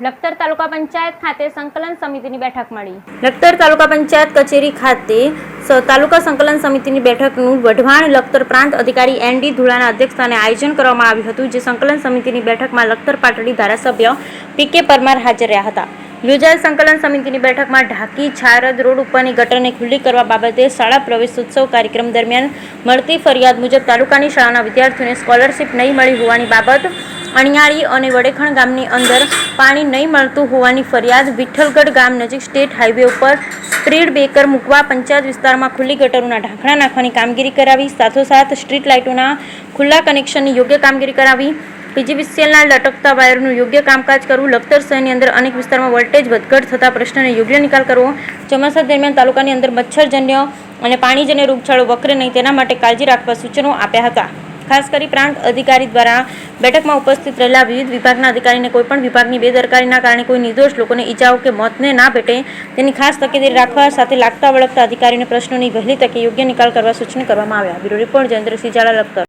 લખતર તાલુકા પંચાયત ખાતે સંકલન સમિતિની બેઠક મળી. લખતર તાલુકા પંચાયત કચેરી ખાતે તાલુકા સંકલન સમિતિની બેઠકનું વઢવાણ લખતર પ્રાંત અધિકારી એન.ડી. ધુળાના અધ્યક્ષસ્થાને આયોજન કરવામાં આવ્યું હતું, જે સંકલન સમિતિની બેઠકમાં લખતર પાટડી ધારાસભ્ય પી.કે. પરમાર હાજર રહ્યા હતા. યોજાયેલ સંકલન સમિતિની બેઠકમાં ઢાકી છારદ રોડ ઉપરની ગટરને ખુલ્લી કરવા બાબતે શાળા પ્રવેશોત્સવ કાર્યક્રમ દરમિયાન મળતી ફરિયાદ મુજબ તાલુકાની શાળાના વિદ્યાર્થીઓને સ્કોલરશીપ નહીં મળી હોવાની બાબત, અણિયાળી અને વડેખણ ગામની અંદર પાણી નહીં મળતું હોવાની ફરિયાદ, વિઠ્ઠલગઢ ગામ નજીક સ્ટેટ હાઈવે ઉપર સ્પીડ બ્રેકર મૂકવા પંચાયત વિસ્તારમાં ખુલ્લી ગટરોના ઢાંકણા નાખવાની કામગીરી કરાવી, સાથોસાથ સ્ટ્રીટ લાઇટોના ખુલ્લા કનેક્શનની યોગ્ય કામગીરી કરાવી, પીજીવીસીએલના લટકતા વાયરનું યોગ્ય કામકાજ કરવું, લખતર શહેરની અંદર અનેક વિસ્તારમાં વોલ્ટેજ વધઘટ થતા પ્રશ્નને યોગ્ય નિકાલ કરવો, ચોમાસા દરમિયાન તાલુકાની અંદર મચ્છરજન્ય અને પાણીજન્ય રોગચાળો વકરે નહીં તેના માટે કાળજી રાખવા સૂચનો આપ્યા હતા. ખાસ કરી પ્રાંત અધિકારી દ્વારા બેઠકમાં ઉપસ્થિત રહેલા વિવિધ વિભાગના અધિકારીને કોઈપણ વિભાગની બેદરકારીના કારણે કોઈ નિર્દોષ લોકોને ઈજાઓ કે મોતને ના ભેટે તેની ખાસ તકેદારી રાખવા સાથે લાગતા વળગતા અધિકારીઓને પ્રશ્નોની વહેલી તકે યોગ્ય નિકાલ કરવા સૂચનો કરવામાં આવ્યા. Bureau report Jayendrasinh Zala, Lakhtar.